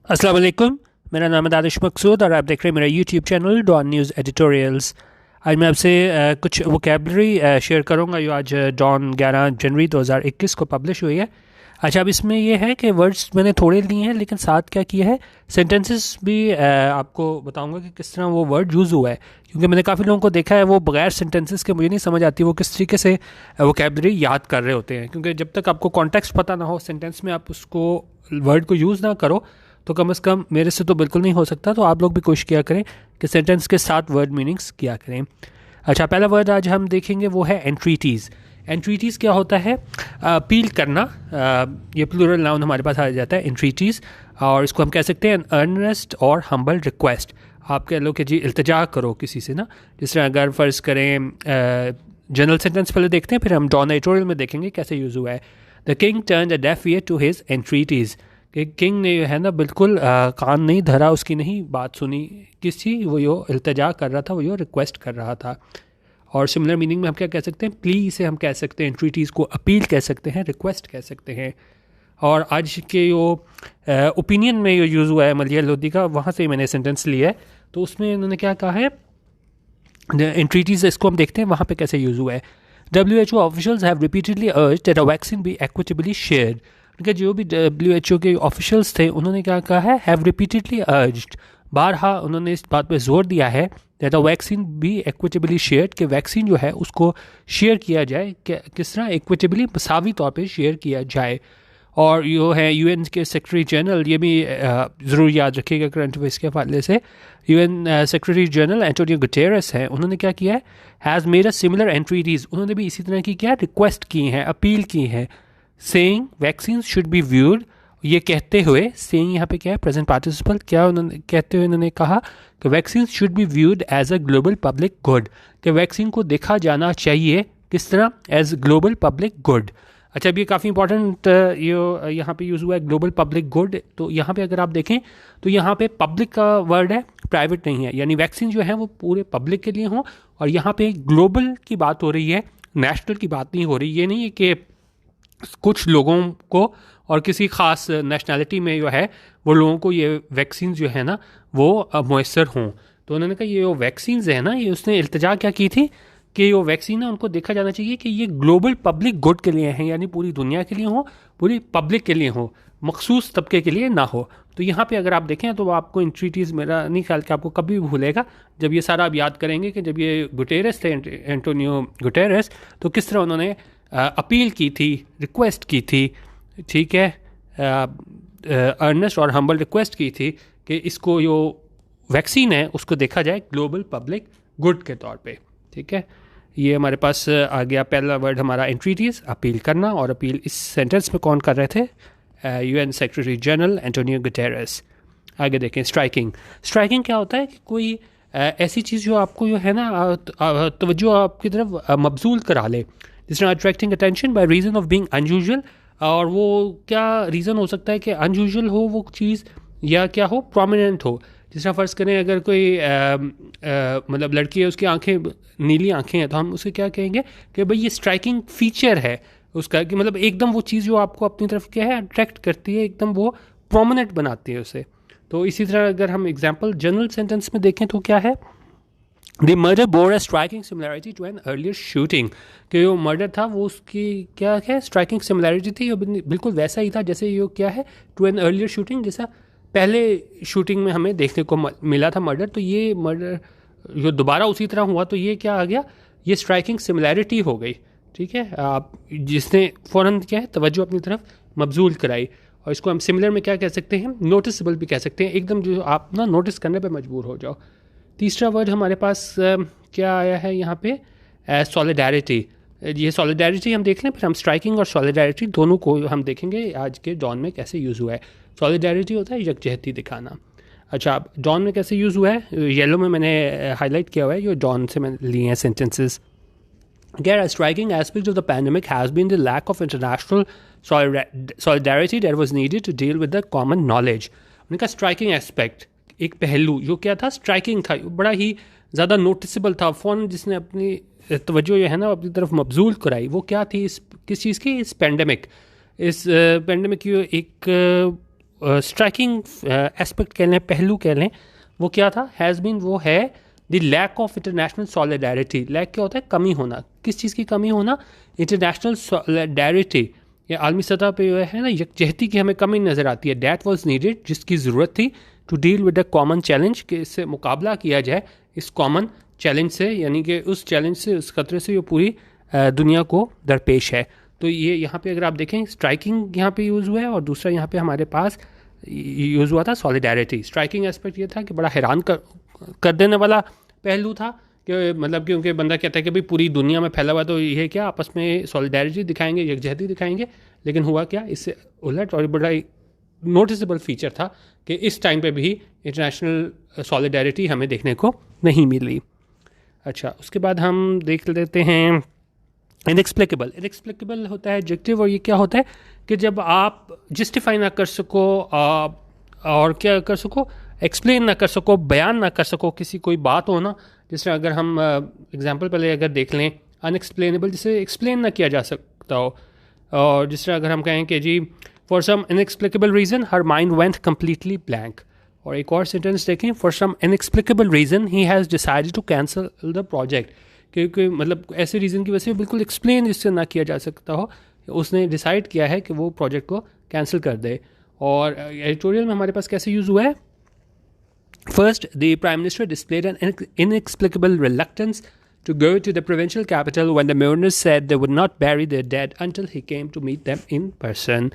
अस्सलाम वालेकुम। मेरा नाम है दानिश मकसूद और आप देख रहे हैं मेरा YouTube channel Dawn news editorials. आज मैं आपसे कुछ वोकेबलरी शेयर करूंगा जो आज डॉन 11 जनवरी 2021 को पब्लिश हुई है। अच्छा, अब इसमें ये है कि वर्ड्स मैंने थोड़े लिए हैं लेकिन साथ क्या किया है, सेंटेंसेस भी आपको बताऊंगा कि किस तरह वो वर्ड यूज़ हुआ है, क्योंकि मैंने काफ़ी लोगों को देखा है वो बगैर सेंटेंसेस के मुझे नहीं समझ आती वो किस तरीके से वोकेबलरी याद कर रहे होते हैं, क्योंकि जब तक आपको कॉन्टेक्स्ट पता ना हो सेंटेंस में आप उसको वर्ड को यूज़ ना करो तो कम से कम मेरे से तो बिल्कुल नहीं हो सकता। तो आप लोग भी कोशिश किया करें कि सेंटेंस के साथ वर्ड मीनिंग्स किया करें। अच्छा, पहला वर्ड आज हम देखेंगे वो है एंट्रीटीज़। एंट्रीटीज़ क्या होता है? अपील करना। ये प्लूरल नाउन हमारे पास आ जाता है एंट्रीटीज़, और इसको हम कह सकते हैं अर्नेस्ट और हम्बल रिक्वेस्ट। आप कह लो कि जी इल्तिजा करो किसी से ना, जिस तरह अगर फ़र्ज़ करें जनरल सेंटेंस पहले देखते हैं फिर हम डॉन एडिटोरियल में देखेंगे कैसे यूज़ हुआ है। The king turned a deaf ear to his entreaties. कि किंग ने है ना बिल्कुल कान नहीं धरा, उसकी नहीं बात सुनी किसी, वो यो इल्तिजा कर रहा था, वो यो रिक्वेस्ट कर रहा था। और सिमिलर मीनिंग में हम क्या कह सकते हैं? प्ली से हम कह सकते हैं एंट्रीटीज़ को, अपील कह सकते हैं, रिक्वेस्ट कह सकते हैं। और आज के यो ओपिनियन में यो यूज़ हुआ है मलिया लोधी का, वहाँ से मैंने सेंटेंस लिया है। तो उसमें इन्होंने क्या कहा है, एंट्रीटीज़, इसको हम देखते हैं वहाँ पे कैसे यूज़ हुआ है। WHO officials have repeatedly urged that a vaccine be equitably shared। उनके जो भी WHO के ऑफिशियल्स थे उन्होंने क्या कहा है, हैव रिपीटेडली अर्ज्ड, बारहा उन्होंने इस बात पे जोर दिया है that a vaccine be equitably shared, कि वैक्सीन जो है उसको शेयर किया जाए, किस तरह इक्विटेबली मसावी तौर पे शेयर किया जाए। और यो है यूएन के सेक्रेटरी जनरल, ये भी ज़रूर याद रखिएगा करंट अफेयर्स के हवाले से, UN secretary general Antonio Guterres हैं, उन्होंने क्या किया है, हैज़ मेड अ सिमिलर एंट्रीटीज़, उन्होंने भी इसी तरह की क्या रिक्वेस्ट की हैं, अपील की हैं, saying vaccine should be viewed, ये कहते हुए, सेइंग यहाँ पे क्या है, प्रेजेंट पार्टिसिपल, क्या उन्होंने कहते हुए उन्होंने कहा कि vaccine should be viewed as a global public good, कि वैक्सीन को देखा जाना चाहिए किस तरह, एज ग्लोबल पब्लिक गुड। अच्छा, अब ये काफ़ी इंपॉर्टेंट ये यहाँ पे यूज़ हुआ है ग्लोबल पब्लिक गुड। तो यहाँ पे अगर आप देखें तो यहाँ पे पब्लिक का वर्ड है, प्राइवेट नहीं है, यानी वैक्सीन जो है वो पूरे पब्लिक के लिए हो, और यहाँ पे ग्लोबल की बात हो रही है, नेशनल की बात नहीं हो रही। ये नहीं है कि कुछ लोगों को और किसी ख़ास नेशनैलिटी में जो है वो लोगों को ये वैक्सीन जो है ना वो मुयसर हों। तो उन्होंने कहा ये जो वैक्सीन है ना, ये उसने इल्तिजा क्या की थी कि ये वैक्सीन है उनको देखा जाना चाहिए कि ये ग्लोबल पब्लिक गुड के लिए हैं, यानी पूरी दुनिया के लिए हो, पूरी पब्लिक के लिए हो, मखसूस तबके के लिए ना हो। तो यहाँ पे अगर आप देखें तो आपको एंट्रीटीज़, मेरा नहीं ख्याल कि आपको कभी भी भूलेगा जब ये सारा आप याद करेंगे कि जब ये गुटेरेस थे, एंटोनियो गुटेरेस, तो किस तरह उन्होंने अपील की थी, रिक्वेस्ट की थी, ठीक है, अर्नेस्ट और हम्बल रिक्वेस्ट की थी कि इसको जो वैक्सीन है उसको देखा जाए ग्लोबल पब्लिक गुड के तौर पे। ठीक है, ये हमारे पास आ गया पहला वर्ड हमारा एंट्रीटीज़, अपील करना, और अपील इस सेंटेंस में कौन कर रहे थे? UN secretary general Antonio Guterres. आगे देखें स्ट्राइकिंग। स्ट्राइकिंग क्या होता है कि कोई ऐसी चीज़ जो आपको जो है ना तवज्जो आपकी तरफ मबजूल करा ले, जिस तरह attracting attention by reason of being unusual. और वो क्या रीज़न हो सकता है कि अनयूजुअल हो वो चीज़, या क्या हो, प्रोमिनेंट हो। जिस तरह फ़र्ज़ करें अगर कोई मतलब लड़की है, उसकी आंखें नीली आंखें हैं, तो हम उसे क्या कहेंगे कि भाई ये स्ट्राइकिंग फ़ीचर है उसका, कि मतलब एकदम वो चीज़ जो आपको अपनी तरफ क्या है अट्रैक्ट करती है, एकदम वो प्रोमिनेंट बनाती है उसे। तो इसी तरह अगर हम एग्जांपल जनरल सेंटेंस में देखें तो क्या है, the murder bore a striking similarity to an earlier shooting, कि जो मर्डर था वो उसकी क्या है, स्ट्राइकिंग सिमिलैरिटी थी, बिल्कुल वैसा ही था जैसे ये क्या है, टू एन अर्लियर शूटिंग, जैसा पहले शूटिंग में हमें देखने को मिला था मर्डर। तो ये मर्डर जो दोबारा उसी तरह हुआ, तो ये क्या आ गया, ये स्ट्राइकिंग सिमिलैरिटी हो गई। ठीक है, आप जिसने फ़ौरन क्या है तवज्जो अपनी तरफ मबजूल कराई। और इसको हम सिमिलर में क्या कह सकते हैं, नोटिसबल भी कह सकते हैं, एकदम जो आप ना नोटिस करने पे मजबूर हो जाओ। तीसरा वर्ड हमारे पास क्या आया है यहाँ पे, सॉलिडारिटी। ये सॉलिडारिटी हम देख लें, फिर हम स्ट्राइकिंग और सॉलिडारिटी दोनों को हम देखेंगे आज के डॉन में कैसे यूज़ हुआ है। सॉलिडारिटी होता है यकजहती दिखाना। अच्छा, अब डॉन में कैसे यूज़ हुआ है, येलो में मैंने हाईलाइट किया हुआ है, जो डॉन से मैंने लिए हैं sentences. Again, a striking aspect of the pandemic has been the lack of international solidarity that was needed to deal with the common knowledge. उनका स्ट्राइकिंग एस्पेक्ट, एक पहलू जो क्या था, स्ट्राइकिंग था, बड़ा ही ज़्यादा नोटिसबल था, फ़ौरन जिसने अपनी तवज्जो जो है ना अपनी तरफ मबजूल कराई, वो क्या थी, किस चीज़ की, इस पेंडेमिक की एक स्ट्राइकिंग एस्पेक्ट कह लें, पहलू कह लें, वो क्या था, हैज़ बीन, वो है the lack of international solidarity. Lack क्या होता है, कमी होना, किस चीज़ की कमी होना, इंटरनेशनल सॉलिडारिटी, ये आलमी सतह पे है ना यकजहती की हमें कमी नज़र आती है। डैट वॉज नीडेड, जिसकी ज़रूरत थी, to deal with the common challenge, कि इससे मुकाबला किया जाए इस कॉमन चैलेंज से, यानी कि उस चैलेंज से, उस खतरे से जो पूरी दुनिया को दरपेश है। तो ये यहाँ पे अगर आप देखें, स्ट्राइकिंग यहाँ पे यूज़ हुआ है, और दूसरा यहाँ पे हमारे पास यूज़ हुआ था सॉलिडारिटी। स्ट्राइकिंग एस्पेक्ट ये था कि बड़ा हैरान कर देने वाला पहलू था, कि मतलब क्योंकि बंदा कहता है कि भाई पूरी दुनिया में फैला हुआ, तो ये क्या आपस में सॉलिडारिटी दिखाएंगे, यकजहती दिखाएंगे, लेकिन हुआ क्या, इससे उलट, और बड़ा नोटिसेबल फीचर था कि इस टाइम पे भी इंटरनेशनल सॉलिडारिटी हमें देखने को नहीं मिली। अच्छा, उसके बाद हम देख लेते हैं इनएक्सप्लिकेबल। इनएक्सप्लिकेबल होता है एडजेक्टिव, और ये क्या होता है कि जब आप जस्टिफाई ना कर सको और क्या कर सको, एक्सप्लेन ना कर सको, बयान ना कर सको किसी कोई बात हो ना, जिस तरह अगर हम एग्जांपल पहले अगर देख लें, अनएक्सप्लेनेबल, जिसे एक्सप्लेन ना किया जा सकता हो, और जिस तरह अगर हम कहें कि जी for some inexplicable reason her mind went completely blank. और एक और सेंटेंस देखें, for some inexplicable reason he has decided to cancel the project, क्योंकि मतलब ऐसे रीज़न की वजह से बिल्कुल एक्सप्लेन जिससे ना किया जा सकता हो, उसने डिसाइड किया है कि वो प्रोजेक्ट को कैंसिल कर दे। और एडिटोरियल में हमारे पास कैसे यूज़ हुआ है, first the prime minister displayed an inexplicable reluctance to go to the provincial capital when the mourners said they would not bury their dead until he came to meet them in person.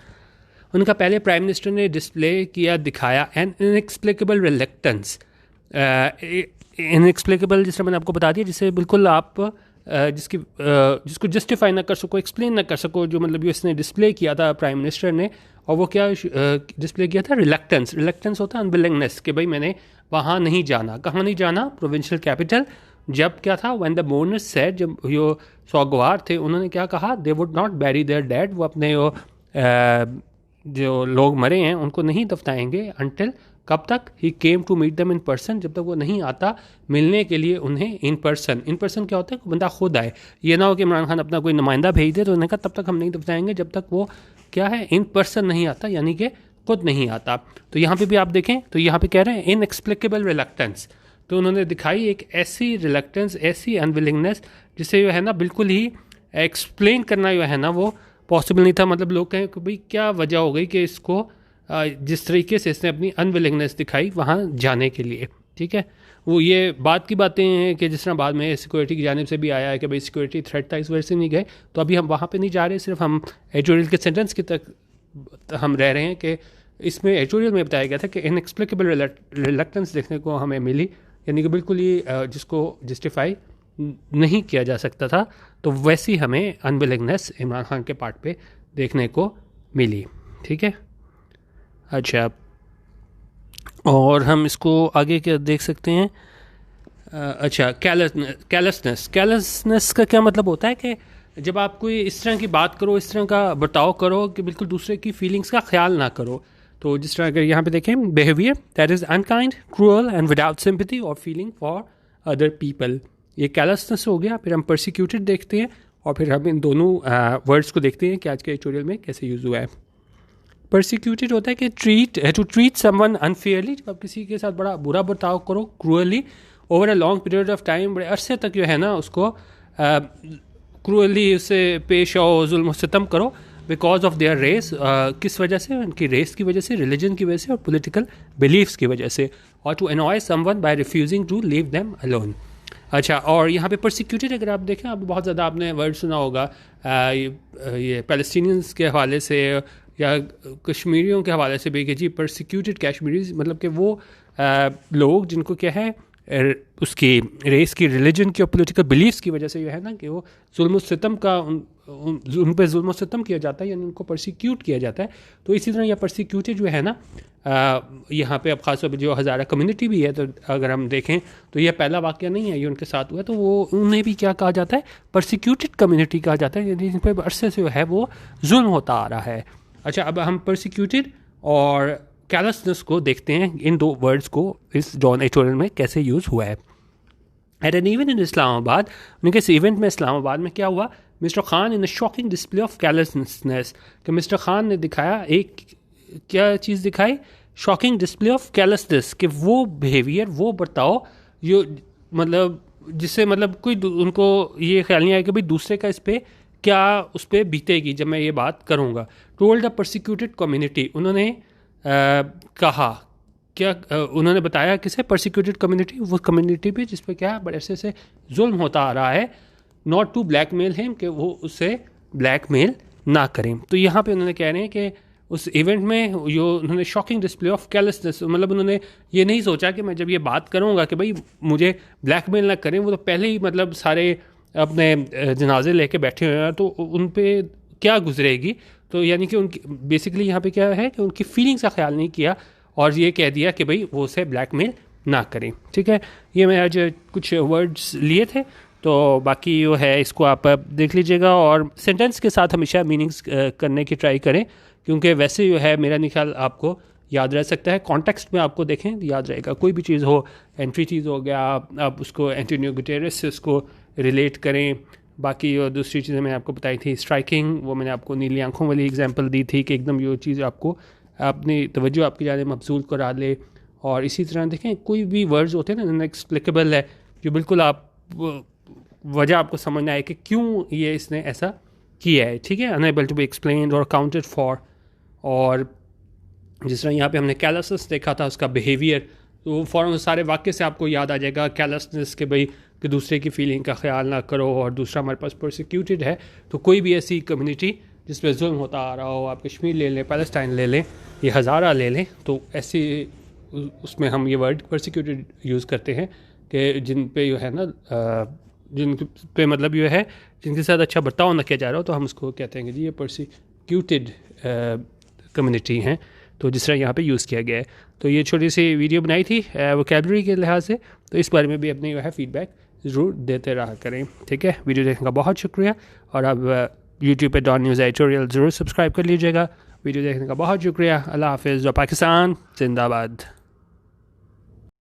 उनका पहले prime minister ने display किया, दिखाया N inexplicable reluctance. Inexplicable जिस तरह मैंने आपको बता दिया, जिसे बिल्कुल आप जिसको जस्टिफाई ना कर सको, एक्सप्लेन ना कर सको, जो मतलब इसने डिस्प्ले किया था प्राइम मिनिस्टर ने, और वो क्या डिस्प्ले किया था, रिलेक्टेंस। रिलेक्टेंस होता है अनविलिंगनेस, कि भाई मैंने वहाँ नहीं जाना। कहाँ नहीं जाना, प्रोविंशियल कैपिटल। जब क्या था, व्हेन द मोर्नर्स सेड, जब जो सौगवार थे उन्होंने क्या कहा, they would not bury their dead, वो अपने जो लोग मरे हैं उनको नहीं दफनाएंगे, अनटिल, कब तक, he came to meet them in person, जब तक वो नहीं आता मिलने के लिए उन्हें इन पर्सन। इन पर्सन क्या होता है, बंदा खुद आए, ये ना हो कि इमरान खान अपना कोई नुमाइंदा भेज दे, तो उन्होंने कहा तब तक हम नहीं दफनाएंगे जब तक वो क्या है, इन पर्सन नहीं आता, यानी कि खुद नहीं आता। तो यहाँ पे भी आप देखें तो यहाँ पे कह रहे हैं इनएक्सप्लिकेबल रिलक्टेंस, तो उन्होंने दिखाई एक ऐसी रिलक्टेंस, ऐसी अनविलिंगनेस, जिसे जो है ना बिल्कुल ही एक्सप्लेन करना जो है ना वो पॉसिबल नहीं था। मतलब लोग कहें कि भाई क्या वजह हो गई कि इसको जिस तरीके से इसने अपनी अनविलिंगनेस दिखाई वहाँ जाने के लिए, ठीक है। वो ये बात की बातें हैं कि जिस तरह बाद में सिक्योरिटी की जानिब से भी आया है कि भाई सिक्योरिटी थ्रेट था, इस वजह से नहीं गए, तो अभी हम वहाँ पे नहीं जा रहे, सिर्फ हम एडिटोरियल के सेंटेंस की तक हम रह रहे हैं कि इसमें एडिटोरियल में बताया गया था कि इनएक्सप्लिकेबल रिलक्टेंस देखने को हमें मिली, यानी कि बिल्कुल ही जिसको जस्टिफाई नहीं किया जा सकता था, तो वैसी हमें अनविलिंगनेस इमरान खान के पार्ट पे देखने को मिली, ठीक है। अच्छा, और हम इसको आगे क्या देख सकते हैं। अच्छा, कैलसनेस का क्या मतलब होता है कि जब आप कोई इस तरह की बात करो, इस तरह का बर्ताव करो कि बिल्कुल दूसरे की फीलिंग्स का ख्याल ना करो। तो जिस तरह अगर यहाँ पे देखें, behaviour that is unkind, cruel and without sympathy और फीलिंग फॉर अदर पीपल, ये कैलसनेस हो गया। फिर हम परसिक्यूटेड देखते हैं, और फिर हम इन दोनों वर्ड्स को देखते हैं कि आज के एडिटोरियल में कैसे यूज़ हुआ है। परसिक्यूटेड होता है कि टू ट्रीट समवन अनफेयरली, जब आप किसी के साथ बड़ा बुरा बर्ताव करो, cruelly, over a long period of time, बड़े अरसे तक जो है ना उसको क्रूअली उससे पेश आओ, जुल्म सितम करो, बिकॉज ऑफ देयर रेस, किस वजह से, उनकी रेस की वजह से, रिलीजन की वजह से और पॉलिटिकल बिलीफ्स की वजह से, और to annoy someone by refusing to leave them alone. अच्छा, और यहाँ पे परसिक्यूटेड अगर आप देखें, आप बहुत ज़्यादा आपने वर्ड सुना होगा ये पैलेस्टीनियंस के हवाले से या कश्मीरियों के हवाले से भी कि जी परसिक्यूटेड कश्मीरीज, मतलब कि वो लोग जिनको क्या है उसकी रेस की, रिलीजन की और पॉलिटिकल बिलीफ्स की वजह से जो है ना कि वो जुल्म सितम का उन पर जुल्म सितम किया जाता है, यानी उनको परसिक्यूट किया जाता है। तो इसी तरह यह परसिक्यूटेड जो है ना यहाँ पे अब खास तौर पर जो हज़ारा कम्युनिटी भी है, तो अगर हम देखें तो यह पहला वाक़या नहीं है, ये उनके साथ हुआ, तो वो उन्हें भी क्या कहा जाता है, परसिक्यूटेड कम्युनिटी कहा जाता है, यानी जिन पर अरसे से जो है वो जुल्म होता आ रहा है। अच्छा, अब हम परसिक्यूटेड और कैलसनेस को देखते हैं, इन दो वर्ड्स को इस जॉन एडिटोरियल में कैसे यूज़ हुआ है। At an event in Islamabad, उनके इस इवेंट में इस्लामाबाद में क्या हुआ, mister Khan in a shocking display of callousness, कि मिस्टर खान ने दिखाया एक क्या चीज़ दिखाई, शॉकिंग डिस्प्ले ऑफ कैलसनेस, कि वो बिहेवियर, वो बर्ताव जो मतलब जिससे मतलब उनको ये ख्याल नहीं आया कि भाई दूसरे का इस पर क्या उस पर बीतेगी जब मैं ये बात करूँगा। टोल्ड द परसिक्यूटेड कम्युनिटी, उन्होंने कहा क्या, उन्होंने बताया किसे, परसिक्यूटेड कम्युनिटी, वो कम्युनिटी पे जिस पे क्या बड़े अरसे से जुल्म होता आ रहा है, नॉट टू ब्लैकमेल हिम, कि वो उससे ब्लैकमेल ना करें। तो यहाँ पे उन्होंने कह रहे हैं कि उस इवेंट में जो उन्होंने शॉकिंग डिस्प्ले ऑफ कैलसनेस, मतलब उन्होंने ये नहीं सोचा कि मैं जब ये बात करूँगा कि भाई मुझे ब्लैकमेल ना करें, वो तो पहले ही मतलब सारे अपने जनाजे लेके बैठे हुए हैं, तो उन पे क्या गुजरेगी। तो यानी कि उनकी बेसिकली यहाँ पे क्या है कि उनकी फीलिंग्स का ख्याल नहीं किया और ये कह दिया कि भाई वो उसे ब्लैकमेल ना करें। ठीक है, ये मैं आज कुछ वर्ड्स लिए थे, तो बाकी जो है इसको आप देख लीजिएगा और सेंटेंस के साथ हमेशा मीनिंग्स करने की ट्राई करें, क्योंकि वैसे जो है मेरा नहीं ख्याल आपको याद रह सकता है। कॉन्टेक्स्ट में आपको देखें याद रहेगा, कोई भी चीज़ हो, एंट्री चीज़ हो गया, आप उसको एंटोनियो गुटेरेस से उसको रिलेट करें। बाकी और दूसरी चीज़ें मैंने आपको बताई थी, स्ट्राइकिंग, वो मैंने आपको नीली आंखों वाली एग्जांपल दी थी कि एकदम ये चीज़ आपको अपनी तवज्जो आपकी जाने मबसूल करा ले। और इसी तरह देखें कोई भी वर्ड्स होते हैं ना इनएक्सप्लिकेबल है, जो बिल्कुल आप वजह आपको समझ में आए कि क्यों ये इसने ऐसा किया है। ठीक है, अनएबल टू बी एक्सप्लेन्ड और अकाउंटेड फॉर। और जिस तरह यहाँ पे हमने कैलसनेस देखा था, उसका बिहेवियर, तो फ़ौरन सारे वाक्य से आपको याद आ जाएगा कैलसनेस के भाई कि दूसरे की फीलिंग का ख्याल ना करो। और दूसरा हमारे पास प्रोसिक्यूटेड है, तो कोई भी ऐसी कम्युनिटी जिस पर जुल्म होता आ रहा हो, आप कश्मीर ले लें, पैलेस्टाइन ले लें, ये हज़ारा ले लें, तो ऐसी उसमें हम ये वर्ड प्रोसिक्यूटेड यूज़ करते हैं कि जिन पे जो है ना जिन पे मतलब ये है जिनके साथ अच्छा बर्ताव ना किया जा रहा हो, तो हम उसको कहते हैं कि जी ये प्रोसिक्यूटेड कम्युनिटी हैं। तो जिस तरह यहाँ पे यूज़ किया गया है। तो ये छोटी सी वीडियो बनाई थी वोकैबुलरी के लिहाज से, तो इस बारे में भी अपनी जो है फीडबैक ज़रूर देते रहा करें। ठीक है, वीडियो देखने का बहुत शुक्रिया। और अब यूट्यूब पे डॉन न्यूज़ एडिटोरियल ज़रूर सब्सक्राइब कर लीजिएगा। वीडियो देखने का बहुत शुक्रिया। अल्लाह हाफ़िज़। पाकिस्तान जिंदाबाद।